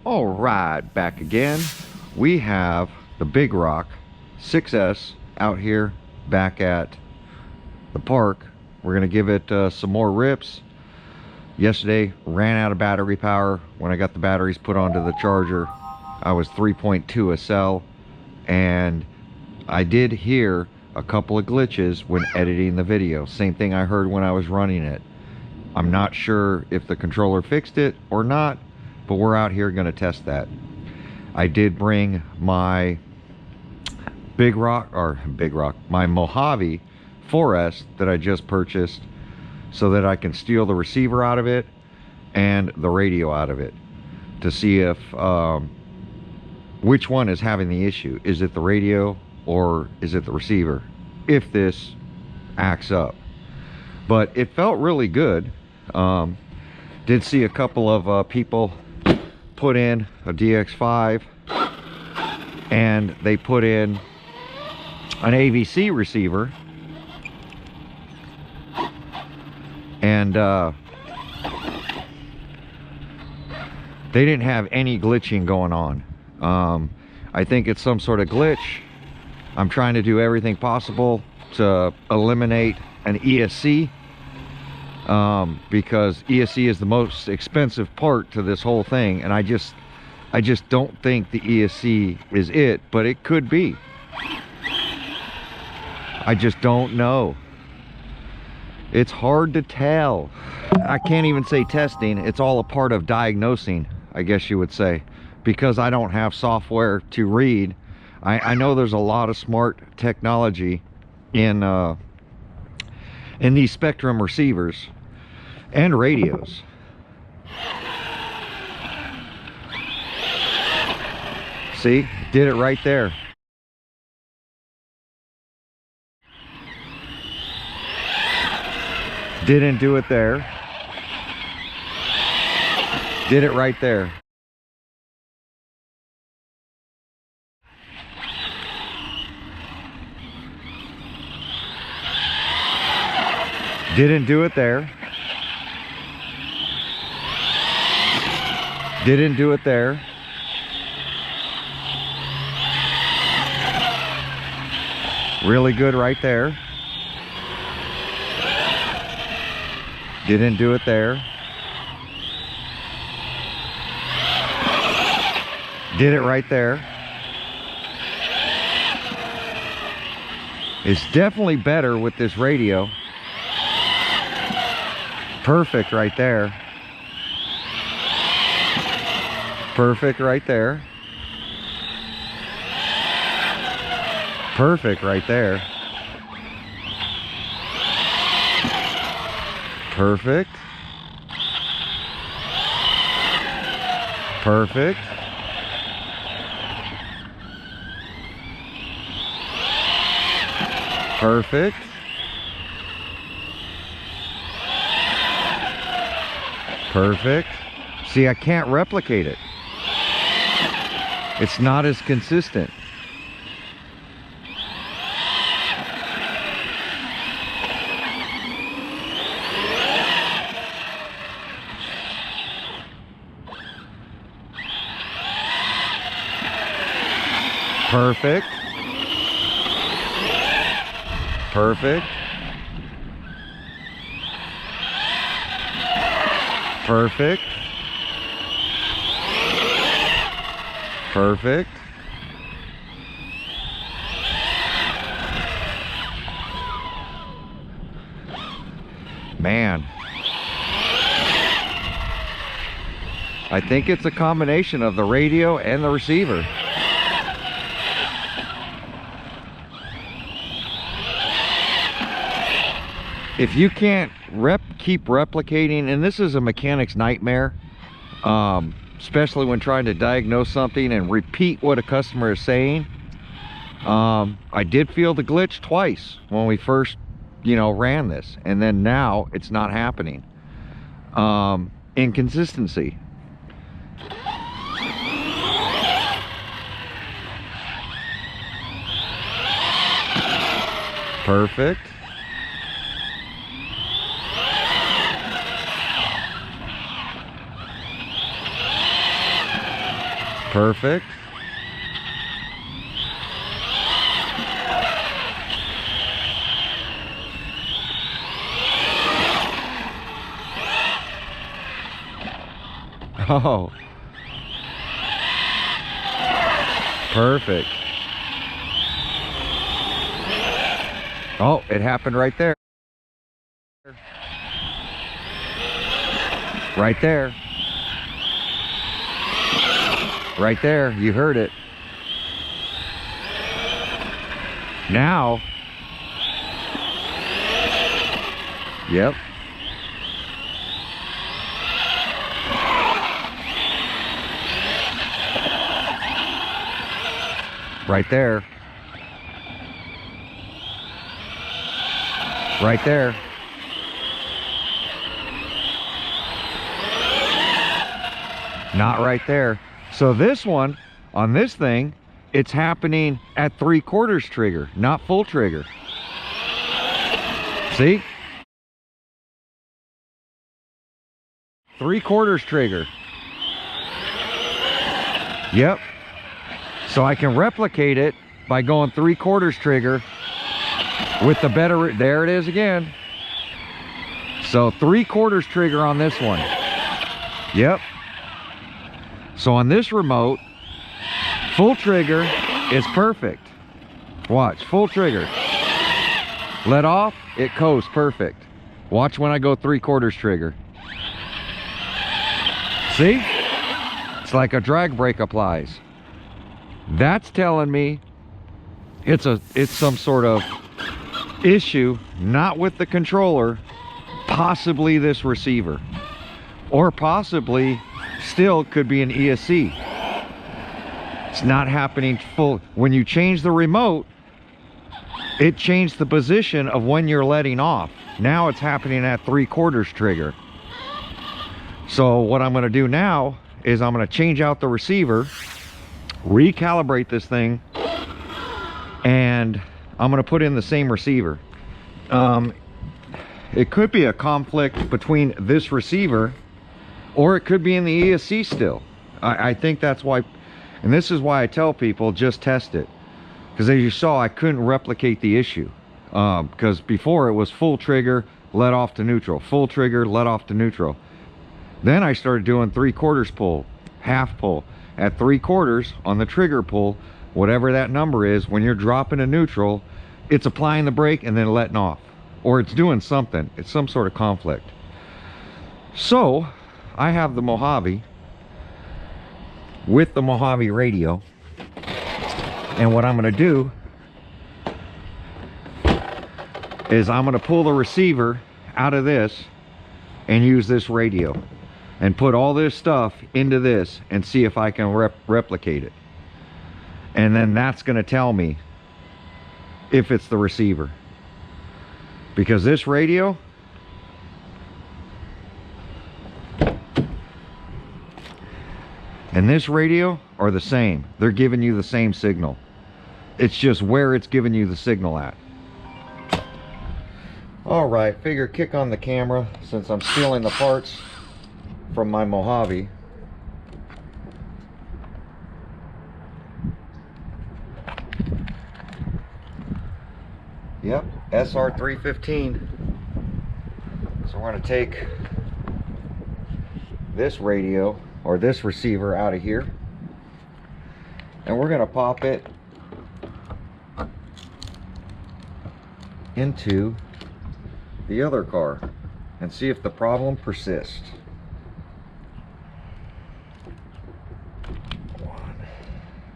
All right, back again. We have the Big Rock 6S out here back at the park. We're gonna give it some more rips. Yesterday ran out of battery power. When I got the batteries put onto the charger, I was 3.2 a cell, and I did hear a couple of glitches when editing the video. Same thing I heard when I was running it. I'm not sure if the controller fixed it or not, but we're out here going to test that. I did bring my my Mojave 4S that I just purchased so that I can steal the receiver out of it and the radio out of it to see if which one is having the issue. Is it the radio or is it the receiver, if this acts up? But it felt really good. Did see a couple of people put in a DX5 and they put in an AVC receiver, and they didn't have any glitching going on. I think it's some sort of glitch. I'm trying to do everything possible to eliminate an ESC, because ESC is the most expensive part to this whole thing, and I just don't think the ESC is it, but it could be. I just don't know. It's hard to tell. I can't even say testing. It's all a part of diagnosing, I guess you would say, because I don't have software to read. I know there's a lot of smart technology in these Spectrum receivers and radios. See, did it right there. Didn't do it there. Did it right there. Didn't do it there. Didn't do it there. Really good right there. Didn't do it there. Did it right there. It's definitely better with this radio. Perfect right there. Perfect right there. Perfect right there. Perfect. Perfect. Perfect. Perfect. See, I can't replicate it. It's not as consistent. Perfect. Perfect. Perfect. Perfect. Man, I think it's a combination of the radio and the receiver. If you can't keep replicating, and this is a mechanic's nightmare, especially when trying to diagnose something and repeat what a customer is saying. I did feel the glitch twice when we first, ran this, and then now it's not happening. Inconsistency. Perfect. Perfect. Oh. Perfect. Oh, it happened right there. Right there. Right there. You heard it. Now. Yep. Right there. Right there. Not right there. So this one, on this thing, it's happening at 3/4 trigger, not full trigger. See? 3/4 trigger. Yep. So I can replicate it by going 3/4 trigger with the better, there it is again. So 3/4 trigger on this one. Yep. So on this remote, full trigger is perfect. Watch, full trigger. Let off, it coasts perfect. Watch when I go 3/4 trigger. See? It's like a drag brake applies. That's telling me it's some sort of issue, not with the controller, possibly this receiver, or possibly still could be an ESC. It's not happening full. When you change the remote, it changed the position of when you're letting off. Now it's happening at 3/4 trigger. So what I'm going to do now is I'm going to change out the receiver, recalibrate this thing, and I'm going to put in the same receiver. It could be a conflict between this receiver, or it could be in the ESC still. I think that's why, and this is why I tell people just test it, because as you saw, I couldn't replicate the issue, because before it was full trigger, let off to neutral, full trigger, let off to neutral. Then I started doing 3/4 pull, half pull. At 3/4 on the trigger pull, whatever that number is, when you're dropping to neutral, it's applying the brake and then letting off, or it's doing something. It's some sort of conflict. So I have the Mojave with the Mojave radio, and what I'm going to do is I'm going to pull the receiver out of this and use this radio and put all this stuff into this and see if I can replicate it. And then that's going to tell me if it's the receiver, because this radio and this radio are the same. They're giving you the same signal. It's just where it's giving you the signal at. All right, figure kick on the camera since I'm stealing the parts from my Mojave. Yep, SR315. So we're going to take this radio or this receiver out of here, and we're going to pop it into the other car and see if the problem persists.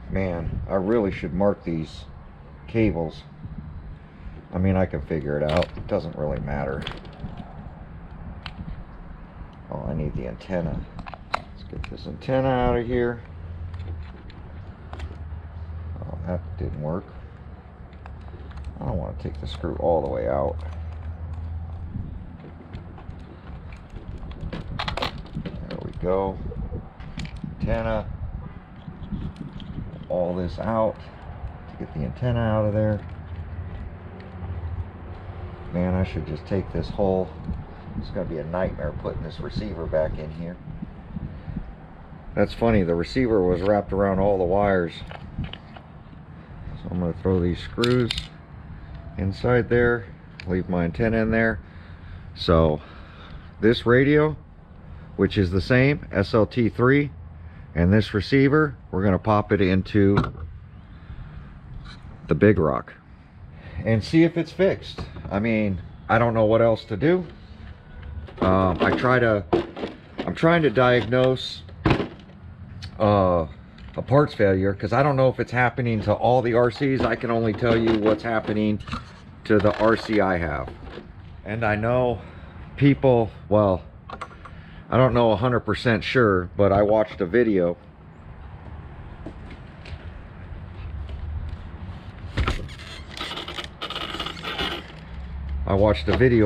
Man, I really should mark these cables. I mean, I can figure it out. It doesn't really matter. Oh, I need the antenna. Let's get this antenna out of here. Oh, that didn't work. I don't want to take the screw all the way out. There we go. Antenna. All this out to get the antenna out of there. Man, I should just take this whole, it's going to be a nightmare putting this receiver back in here. That's funny, the receiver was wrapped around all the wires. So I'm going to throw these screws inside there, leave my antenna in there. So this radio, which is the same SLT3, and this receiver, we're going to pop it into the big rock and see if it's fixed. I mean, I don't know what else to do. I'm trying to diagnose a parts failure, because I don't know if it's happening to all the RCs. I can only tell you what's happening to the RC I have. And I know people, well, I don't know 100% sure, but I watched a video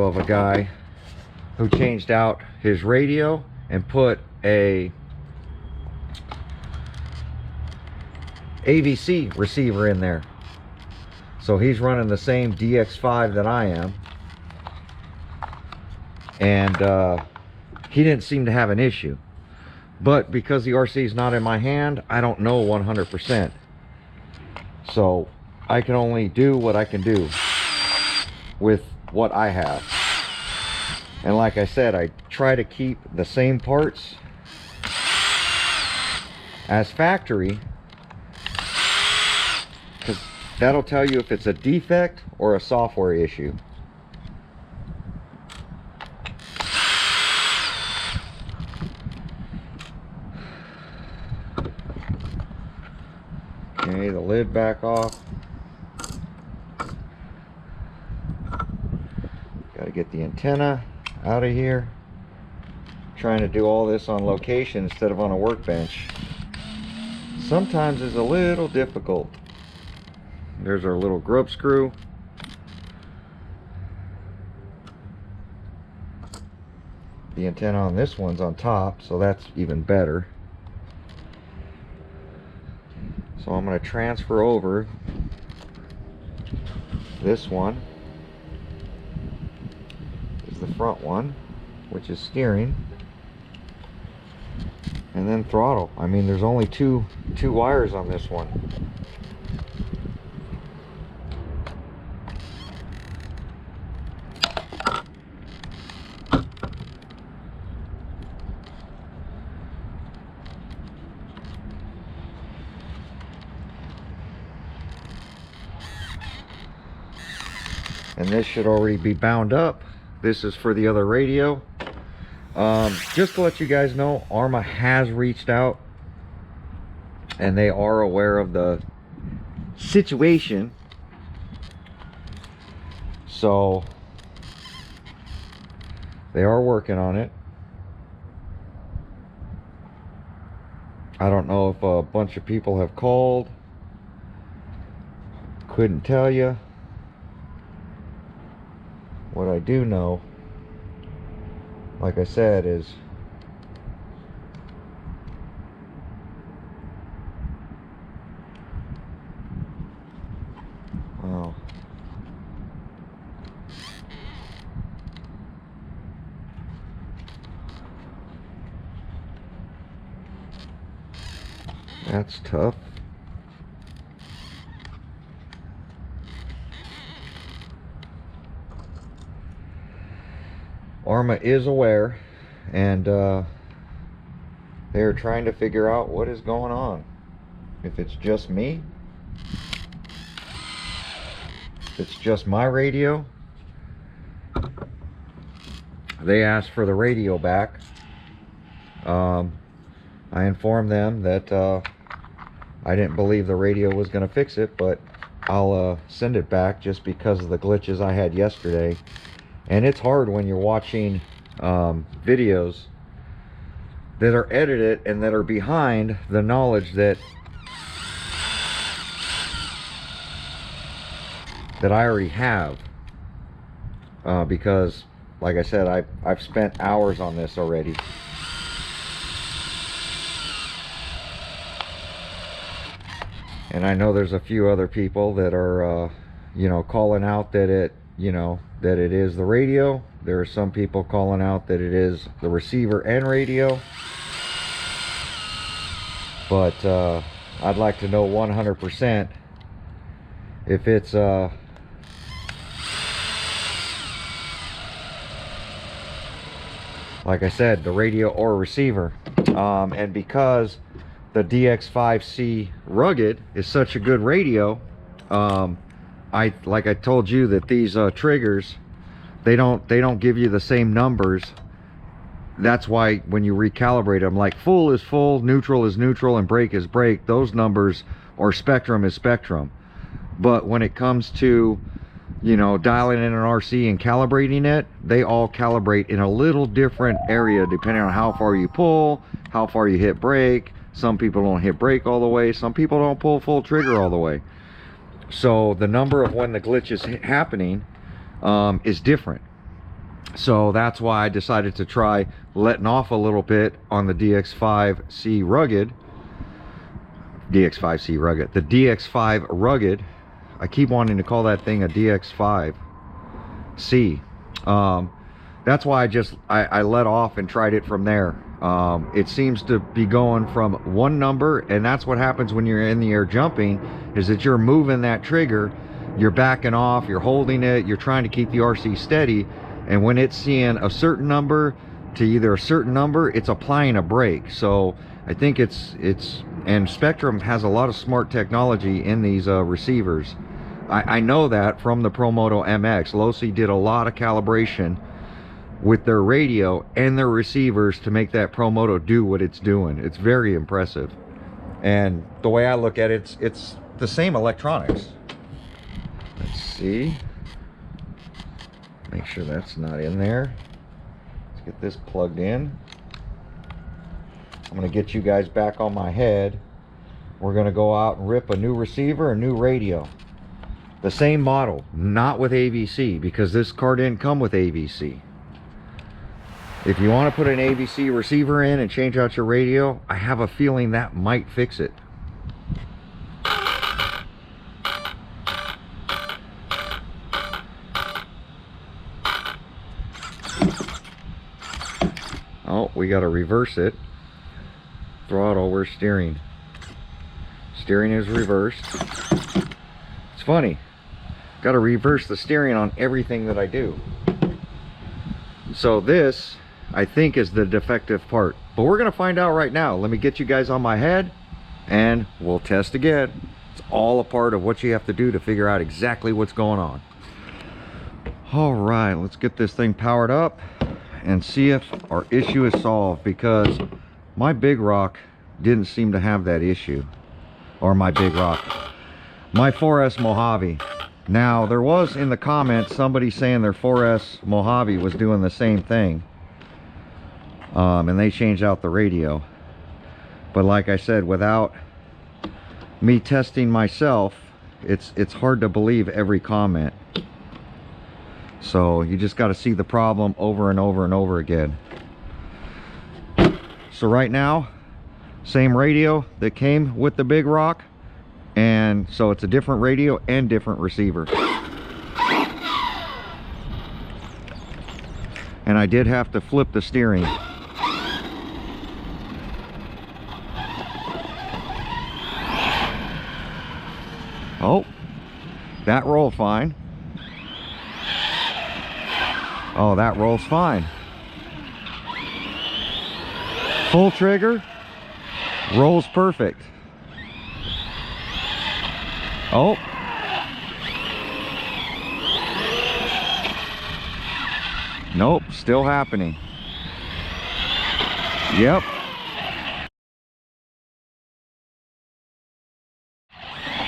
of a guy who changed out his radio and put a AVC receiver in there. So he's running the same DX5 that I am, and he didn't seem to have an issue. But because the RC is not in my hand, I don't know 100%. So I can only do what I can do with what I have. And like I said, I try to keep the same parts as factory, because that'll tell you if it's a defect or a software issue. Okay, the lid back off. Got to get the antenna out of here. Trying to do all this on location instead of on a workbench sometimes is a little difficult. There's our little grub screw. The antenna on this one's on top, so that's even better. So I'm going to transfer over this one. Is the front one, which is steering, and then throttle. I mean, there's only two wires on this one. And this should already be bound up. This is for the other radio. Just to let you guys know, Arma has reached out and they are aware of the situation. So they are working on it. I don't know if a bunch of people have called. Couldn't tell you. What I do know, like I said, is wow. That's tough. Arma is aware, and they're trying to figure out what is going on. If it's just me, if it's just my radio. They asked for the radio back. I informed them that I didn't believe the radio was going to fix it, but I'll send it back just because of the glitches I had yesterday. And it's hard when you're watching videos that are edited and that are behind the knowledge that I already have, because like I said, I've spent hours on this already. And I know there's a few other people that are you know, calling out that it, you know, that it is the radio. There are some people calling out that it is the receiver and radio. but I'd like to know 100% if it's like I said, the radio or receiver. And because the DX5 Rugged is such a good radio, like I told you that these triggers, they don't give you the same numbers. That's why when you recalibrate them, like full is full, neutral is neutral, and brake is brake, those numbers, or spectrum is spectrum. But when it comes to, you know, dialing in an RC and calibrating it, they all calibrate in a little different area depending on how far you pull, how far you hit brake. Some people don't hit brake all the way, some people don't pull full trigger all the way. So the number of when the glitch is happening is different. So that's why I decided to try letting off a little bit on the DX5 Rugged. DX5 Rugged. The DX5 Rugged. I keep wanting to call that thing a DX5 C. That's why I let off and tried it from there. It seems to be going from one number, and that's what happens when you're in the air jumping, is that you're moving that trigger, you're backing off, you're holding it, you're trying to keep the RC steady, and when it's seeing a certain number to either a certain number, it's applying a brake. So I think and Spectrum has a lot of smart technology in these receivers. I know that from the ProMoto MX. Losi did a lot of calibration with their radio and their receivers to make that ProMoto do what it's doing. It's very impressive. And the way I look at it, it's the same electronics. Let's see. Make sure that's not in there. Let's get this plugged in. I'm going to get you guys back on my head. We're going to go out and rip a new receiver, a new radio. The same model, not with AVC, because this car didn't come with AVC. If you want to put an AVC receiver in and change out your radio, I have a feeling that might fix it. Oh, we got to reverse it. Throttle, we're steering. Steering is reversed. It's funny. Got to reverse the steering on everything that I do. So this, I think, is the defective part. But we're going to find out right now. Let me get you guys on my head and we'll test again. It's all a part of what you have to do to figure out exactly what's going on. All right, let's get this thing powered up and see if our issue is solved, because my Big Rock didn't seem to have that issue. Or my 4S Mojave. Now, there was in the comments somebody saying their 4S Mojave was doing the same thing. And they changed out the radio. But like I said, without me testing myself, it's hard to believe every comment. So you just got to see the problem over and over and over again. So right now, same radio that came with the Big Rock, and so it's a different radio and different receiver. And I did have to flip the steering. Oh, that rolled fine. Oh, that rolls fine. Full trigger, rolls perfect. Oh. Nope, still happening. Yep.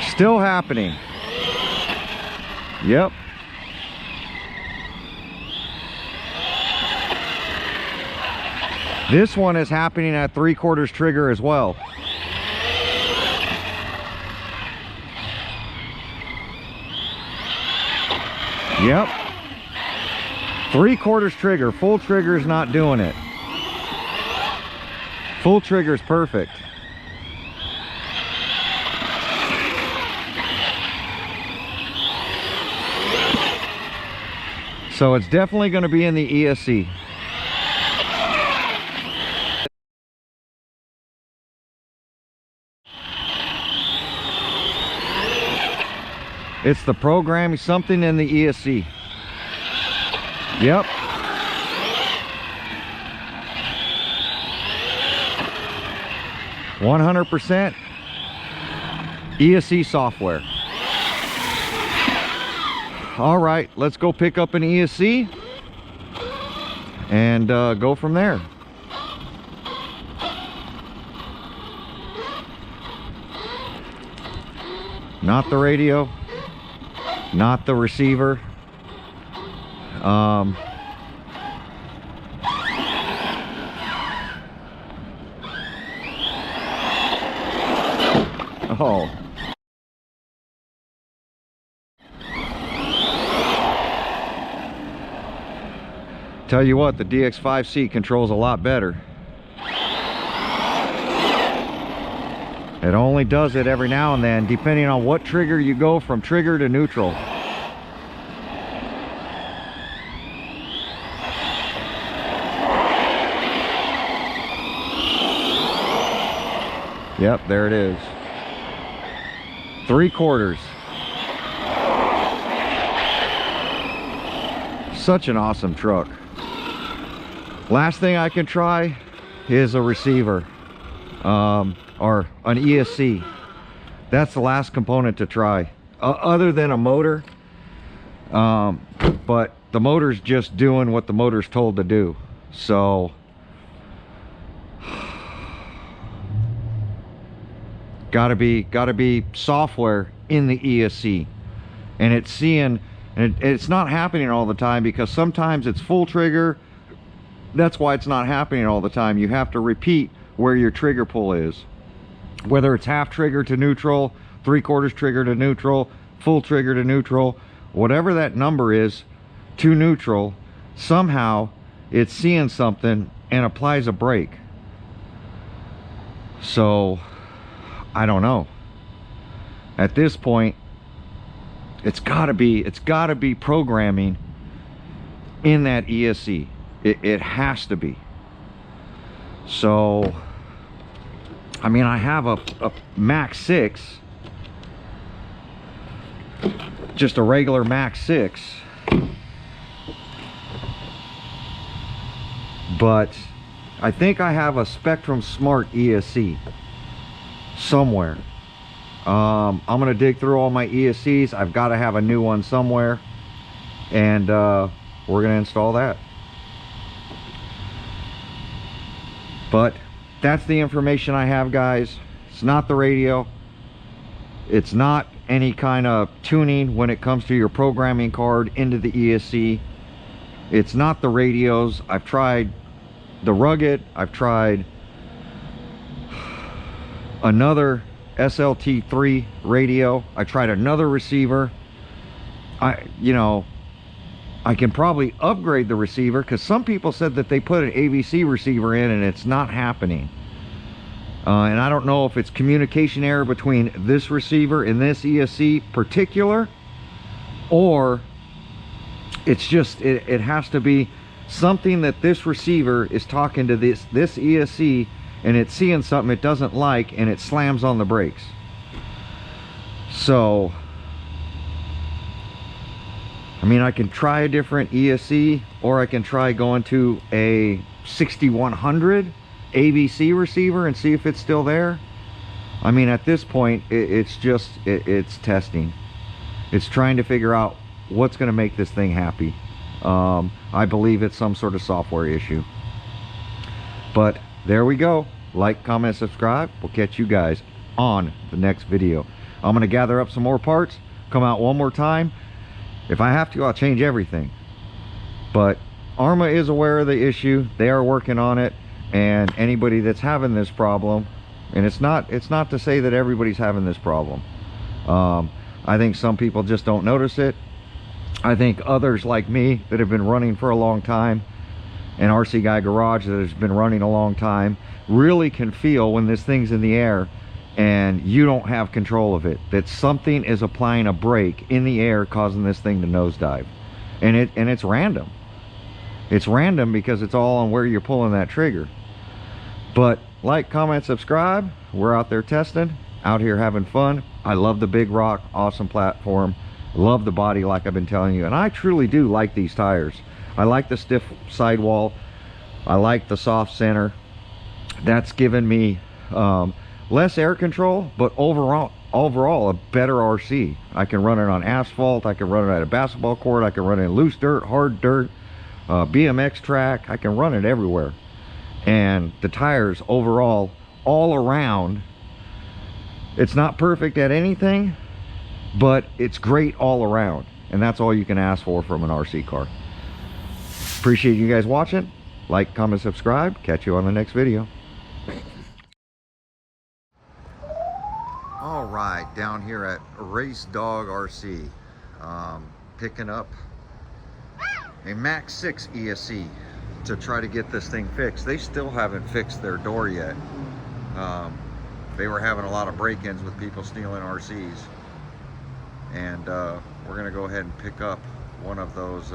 Still happening. Yep. This one is happening at 3/4 trigger as well. Yep. 3/4 trigger. Full trigger is not doing it. Full trigger is perfect. So it's definitely going to be in the ESC. It's the programming, something in the ESC. Yep. %100% ESC software. All right, let's go pick up an ESC and go from there. Not the radio, not the receiver. Oh. Tell you what, the DX5C controls a lot better. It only does it every now and then, depending on what trigger you go from trigger to neutral. Yep, there it is. 3/4. Such an awesome truck. Last thing I can try is a receiver, or an ESC. That's the last component to try, other than a motor. But the motor's just doing what the motor's told to do. So gotta be software in the ESC, and it's seeing, and it's not happening all the time, because sometimes it's full trigger. That's why it's not happening all the time. You have to repeat where your trigger pull is, whether it's half trigger to neutral, 3/4 trigger to neutral, full trigger to neutral, whatever that number is to neutral. Somehow it's seeing something and applies a brake. So I don't know. At this point, it's gotta be programming in that ESC. It has to be. So I mean, I have a Max 6, just a regular Max 6, but I think I have a Spectrum Smart ESC somewhere. I'm gonna dig through all my ESCs. I've got to have a new one somewhere, and we're gonna install that. But that's the information I have, guys. It's not the radio. It's not any kind of tuning when it comes to your programming card into the ESC. It's not the radios. I've tried the Rugged. I've tried another SLT3 radio. I tried another receiver. I can probably upgrade the receiver, because some people said that they put an AVC receiver in and it's not happening. And I don't know if it's communication error between this receiver and this ESC particular, or it's just, it has to be something that this receiver is talking to this ESC, and it's seeing something it doesn't like, and it slams on the brakes. So I mean, I can try a different ESC, or I can try going to a 6100 AVC receiver and see if it's still there. I mean, at this point, it's testing. It's trying to figure out what's going to make this thing happy. I believe it's some sort of software issue. But there we go. Like, comment, subscribe. We'll catch you guys on the next video. I'm going to gather up some more parts, come out one more time. If I have to, I'll change everything. But ARMA is aware of the issue. They are working on it. And anybody that's having this problem, and it's not to say that everybody's having this problem. I think some people just don't notice it. I think others like me that have been running for a long time, and RC Guy Garage that has been running a long time, really can feel when this thing's in the air and you don't have control of it, that something is applying a brake in the air, causing this thing to nosedive. And it's random. It's random because it's all on where you're pulling that trigger. But like, comment, subscribe. We're out there testing, out here having fun. I love the Big Rock, awesome platform. Love the body, like I've been telling you, and I truly do like these tires. I like the stiff sidewall. I like the soft center. That's given me less air control, but overall a better RC. I can run it on asphalt, I can run it at a basketball court, I can run it in loose dirt, hard dirt, BMX track. I can run it everywhere. And the tires overall, all around, it's not perfect at anything, but it's great all around, and that's all you can ask for from an RC car. Appreciate you guys watching. Like, comment, subscribe. Catch you on the next video. All right, down here at Race Dog RC, picking up a Max 6 ESC to try to get this thing fixed. They still haven't fixed their door yet. They were having a lot of break-ins with people stealing RCs, and we're gonna go ahead and pick up one of those,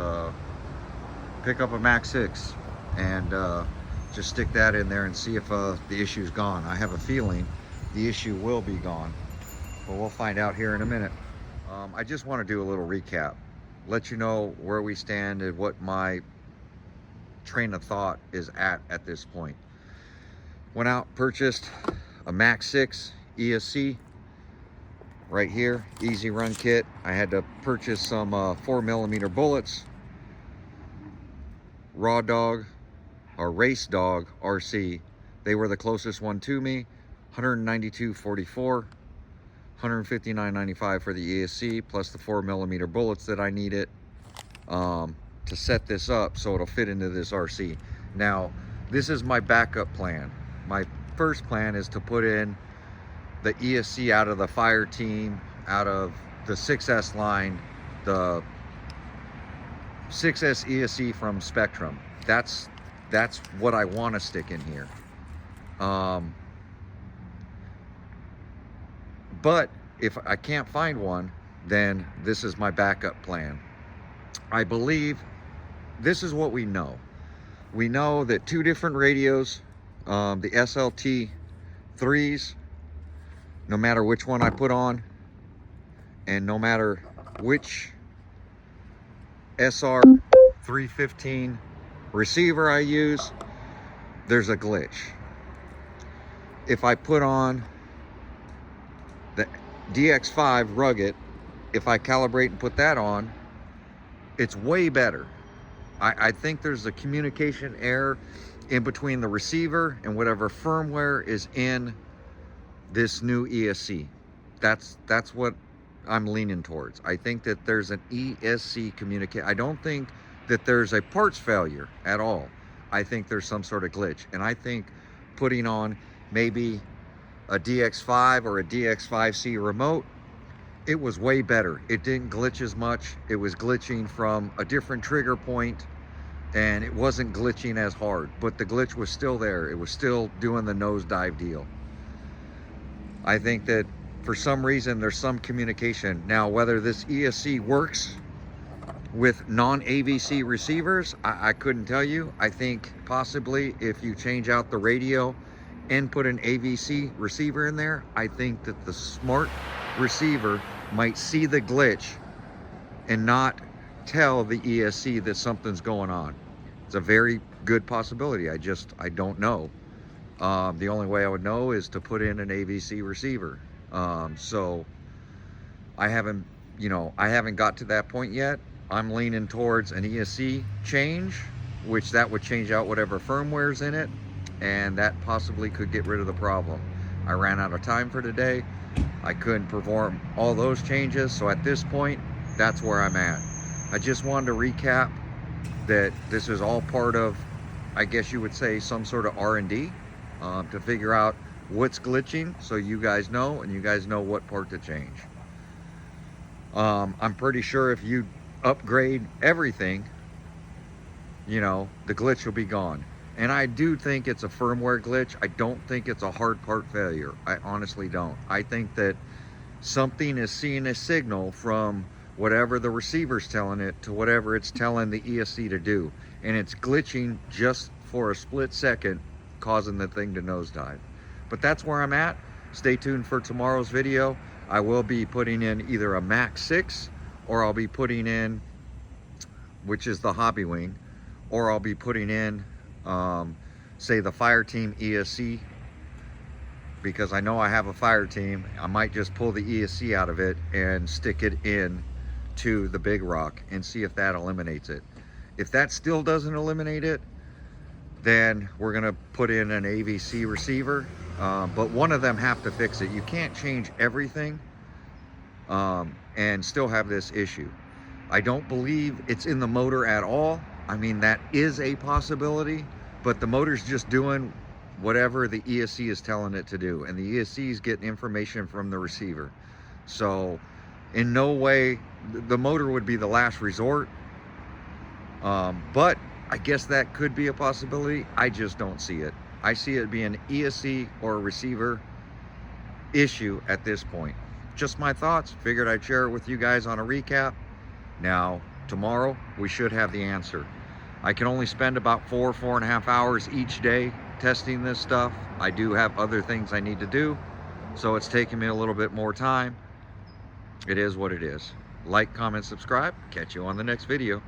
pick up a Max 6 and just stick that in there and see if the issue's gone. I have a feeling the issue will be gone, but we'll find out here in a minute. I just want to do a little recap, let you know where we stand and what my train of thought is at this point. Went out, purchased a Max 6 ESC right here, easy run kit. I had to purchase some 4mm bullets, Raw Dog or Race Dog RC. They were the closest one to me. $192.44, $159.95 for the ESC, plus the 4mm bullets that I needed to set this up so it'll fit into this RC. Now, this is my backup plan. My first plan is to put in the ESC out of the Fire Team, out of the 6S line, the 6S ESC from Spectrum. That's what I want to stick in here. But if I can't find one, then this is my backup plan. I believe this is what we know. We know that two different radios, the SLT 3s, no matter which one I put on, and no matter which SR 315 receiver I use, there's a glitch. If I put on the DX5 Rugged, if I calibrate and put that on, it's way better. I think there's a communication error in between the receiver and whatever firmware is in this new ESC. That's what I'm leaning towards. I think that there's an ESC communicate. I don't think that there's a parts failure at all. I think there's some sort of glitch, and I think putting on maybe a DX5 or a DX5C remote, it was way better. It didn't glitch as much. It was glitching from a different trigger point, and it wasn't glitching as hard, but the glitch was still there. It was still doing the nosedive deal. I think that for some reason there's some communication. Now, whether this ESC works with non-AVC receivers, I couldn't tell you. I think possibly if you change out the radio and put an AVC receiver in there, I think that the smart receiver might see the glitch and not tell the ESC that something's going on. It's a very good possibility. I don't know. The only way I would know is to put in an AVC receiver. So I haven't got to that point yet. I'm leaning towards an ESC change, which that would change out whatever firmware's in it, and that possibly could get rid of the problem. I ran out of time for today. I couldn't perform all those changes, so at this point, that's where I'm at. I just wanted to recap that this is all part of, I guess you would say, some sort of R&D to figure out what's glitching, so you guys know, and you guys know what part to change. I'm pretty sure if you upgrade everything, the glitch will be gone. And I do think it's a firmware glitch. I don't think it's a hard part failure. I honestly don't. I think that something is seeing a signal from whatever the receiver's telling it to whatever it's telling the ESC to do, and it's glitching just for a split second, causing the thing to nosedive. But that's where I'm at. Stay tuned for tomorrow's video. I will be putting in either a Max 6 or I'll be putting in, which is the hobby wing, or I'll be putting in, say, the fire team ESC, because I know I have a fire team. I might just pull the ESC out of it and stick it in to the big rock and see if that eliminates it. If that still doesn't eliminate it, then we're gonna put in an AVC receiver, but one of them have to fix it. You can't change everything and still have this issue. I don't believe it's in the motor at all. I mean, that is a possibility, but the motor's just doing whatever the ESC is telling it to do, and the ESC is getting information from the receiver. So in no way, the motor would be the last resort, but I guess that could be a possibility. I just don't see it. I see it being an ESC or a receiver issue at this point. Just my thoughts. Figured I'd share it with you guys on a recap. Now, tomorrow, we should have the answer. I can only spend about 4.5 hours each day testing this stuff. I do have other things I need to do, so it's taking me a little bit more time. It is what it is. Like, comment, subscribe. Catch you on the next video.